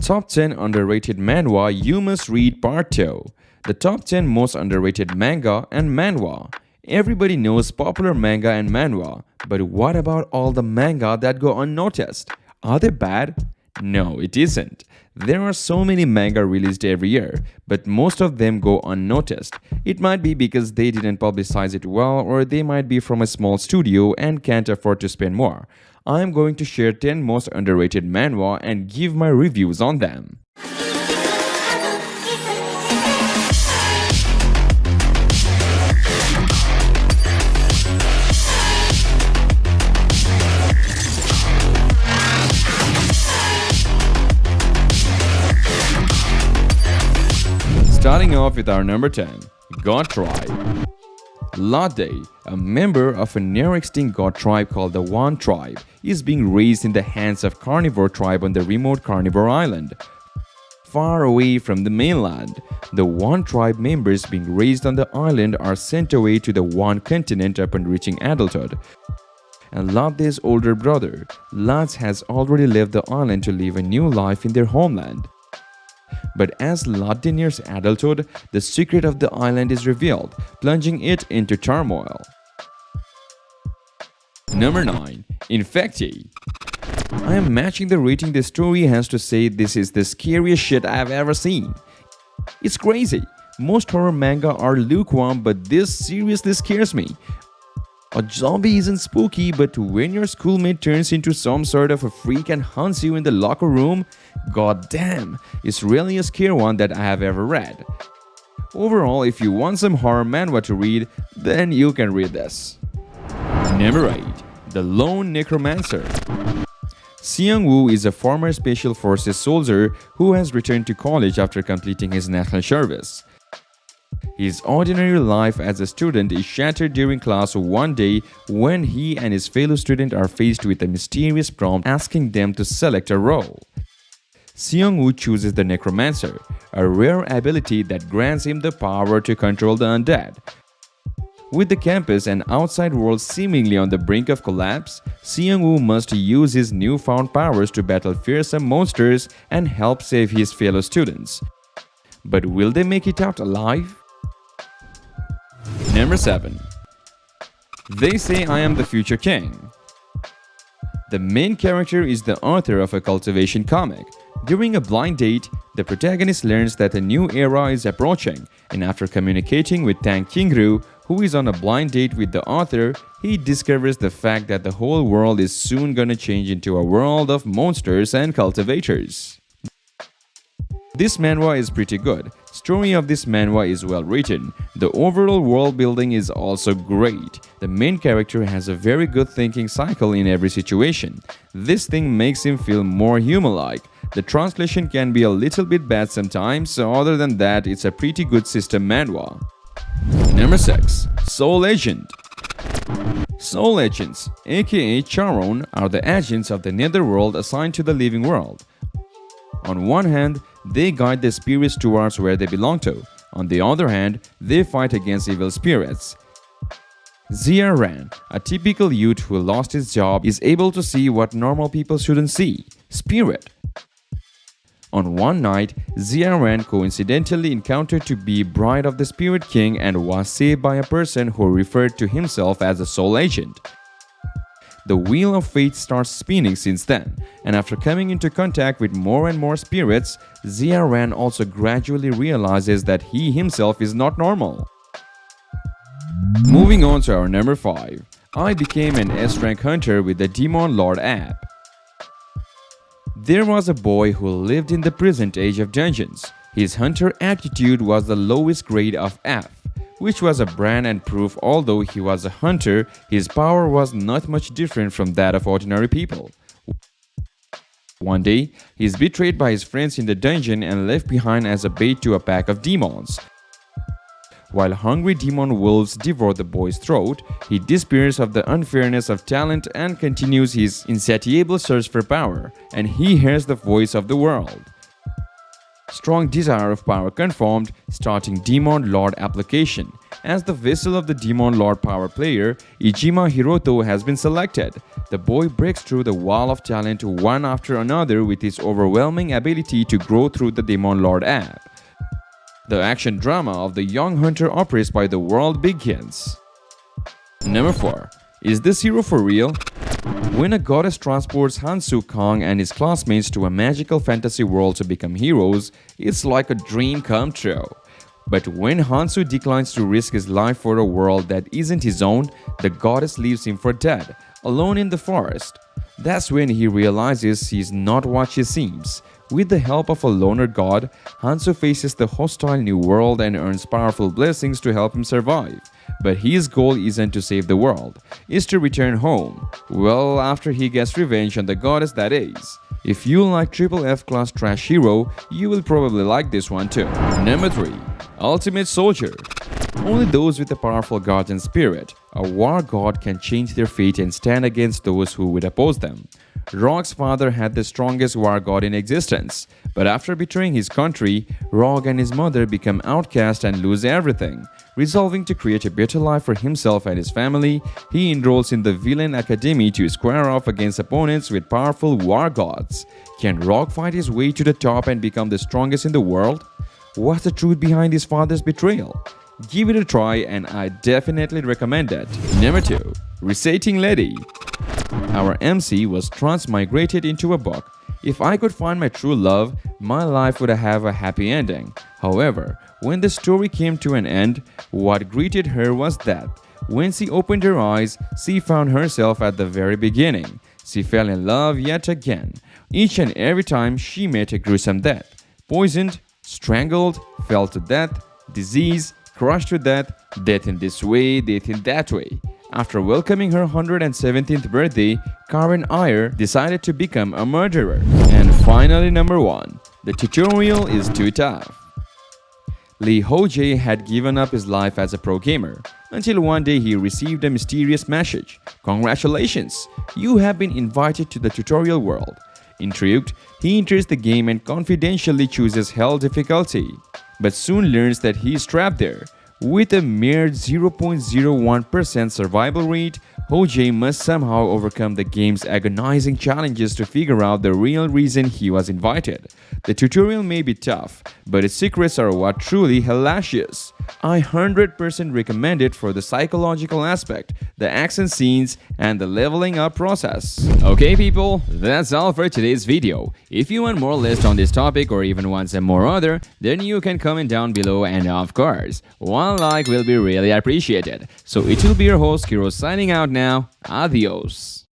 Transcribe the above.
Top 10 Underrated Manhwa You Must Read Part 2. The top 10 most underrated manga and manhwa. Everybody knows popular manga and manhwa, but what about all the manga that go unnoticed? Are they bad? No, it isn't. There are so many manga released every year, but most of them go unnoticed. It might be because they didn't publicize it well, or they might be from a small studio and can't afford to spend more. I'm going to share 10 most underrated manhwa and give my reviews on them. Starting off with our number 10, God Tribe. Lade, a member of a near-extinct god tribe called the Wan tribe, is being raised in the hands of carnivore tribe on the remote Carnivore Island. Far away from the mainland, the Wan tribe members being raised on the island are sent away to the Wan continent upon reaching adulthood. And Lade's older brother, Laz, has already left the island to live a new life in their homeland. But as Lade nears adulthood, the secret of the island is revealed, plunging it into turmoil. Number 9. Infecti. I am matching the rating the story has to say. This is the scariest shit I have ever seen. It's crazy. Most horror manga are lukewarm, but this seriously scares me. A zombie isn't spooky, but when your schoolmate turns into some sort of a freak and hunts you in the locker room, goddamn, it's really a scary one that I have ever read. Overall, if you want some horror manhwa to read, then you can read this. Number 8. The Lone Necromancer. Seung-woo is a former Special Forces soldier who has returned to college after completing his national service. His ordinary life as a student is shattered during class one day when he and his fellow student are faced with a mysterious prompt asking them to select a role. Seung-woo chooses the Necromancer, a rare ability that grants him the power to control the undead. With the campus and outside world seemingly on the brink of collapse, Seung-woo must use his newfound powers to battle fearsome monsters and help save his fellow students. But will they make it out alive? Number 7. They Say I Am the Future King. The main character is the author of a cultivation comic. During a blind date, the protagonist learns that a new era is approaching, and after communicating with Tang Qingru, who is on a blind date with the author, he discovers the fact that the whole world is soon gonna change into a world of monsters and cultivators. This manhwa is pretty good. Story of this manhwa is well written. The overall world building is also great. The main character has a very good thinking cycle in every situation. This thing makes him feel more human-like. The translation can be a little bit bad sometimes, so other than that, it's a pretty good system manhwa. Number 6. Soul Agent. Soul Agents, aka Charon, are the agents of the netherworld assigned to the living world. On one hand, they guide the spirits towards where they belong to. On the other hand, they fight against evil spirits. Zia Ran, a typical youth who lost his job, is able to see what normal people shouldn't see: spirit. On one night, Zia Ran coincidentally encountered to be bride of the Spirit King and was saved by a person who referred to himself as a soul agent. The wheel of fate starts spinning since then, and after coming into contact with more and more spirits, Zia Ran also gradually realizes that he himself is not normal. Moving on to our number 5. I became an S-rank hunter with the Demon Lord app. There was a boy who lived in the present age of dungeons. His hunter aptitude was the lowest grade of F, which was a brand and proof. Although he was a hunter, his power was not much different from that of ordinary people. One day, he is betrayed by his friends in the dungeon and left behind as a bait to a pack of demons. While hungry demon wolves devour the boy's throat, he despairs of the unfairness of talent and continues his insatiable search for power, and he hears the voice of the world. Strong desire of power confirmed, starting Demon Lord application. As the vessel of the Demon Lord power player, Ijima Hiroto has been selected. The boy breaks through the wall of talent one after another with his overwhelming ability to grow through the Demon Lord app. The action drama of the young hunter oppressed by the world begins. Number 4. Is this hero for real? When a goddess transports Hansu Kang and his classmates to a magical fantasy world to become heroes, it's like a dream come true. But when Hansu declines to risk his life for a world that isn't his own, the goddess leaves him for dead, alone in the forest. That's when he realizes he's not what she seems. With the help of a loner god, Hansu faces the hostile new world and earns powerful blessings to help him survive. But his goal isn't to save the world, it's to return home. Well, after he gets revenge on the goddess, that is. If you like triple F class trash hero, you will probably like this one too. Number 3. Ultimate Soldier. Only those with a powerful guardian spirit, a war god, can change their fate and stand against those who would oppose them. Rock's father had the strongest war god in existence, but after betraying his country, Rock and his mother become outcast and lose everything. Resolving to create a better life for himself and his family, he enrolls in the Villain Academy to square off against opponents with powerful war gods. Can Rock fight his way to the top and become the strongest in the world? What's the truth behind his father's betrayal? Give it a try and I definitely recommend it. Number 2. Receding Lady. Our MC was transmigrated into a book. If I could find my true love, my life would have a happy ending. However, when the story came to an end, what greeted her was death. When she opened her eyes, she found herself at the very beginning. She fell in love yet again. Each and every time she met a gruesome death. Poisoned, strangled, fell to death, disease, crushed to death, death in this way, death in that way. After welcoming her 117th birthday, Karen Ayer decided to become a murderer. And finally, number 1. The tutorial is too tough. Lee Ho-jae had given up his life as a pro gamer until one day he received a mysterious message. Congratulations! You have been invited to the tutorial world. Intrigued, he enters the game and confidentially chooses Hell difficulty, but soon learns that he is trapped there. With a mere 0.01% survival rate, Ho-jae must somehow overcome the game's agonizing challenges to figure out the real reason he was invited. The tutorial may be tough, but its secrets are what truly hellacious. I 100% recommend it for the psychological aspect, the action scenes, and the leveling up process. Okay people, that's all for today's video. If you want more list on this topic or even want some more other, then you can comment down below, and of course, one like will be really appreciated. So it will be your host Kiro signing out now. Adios.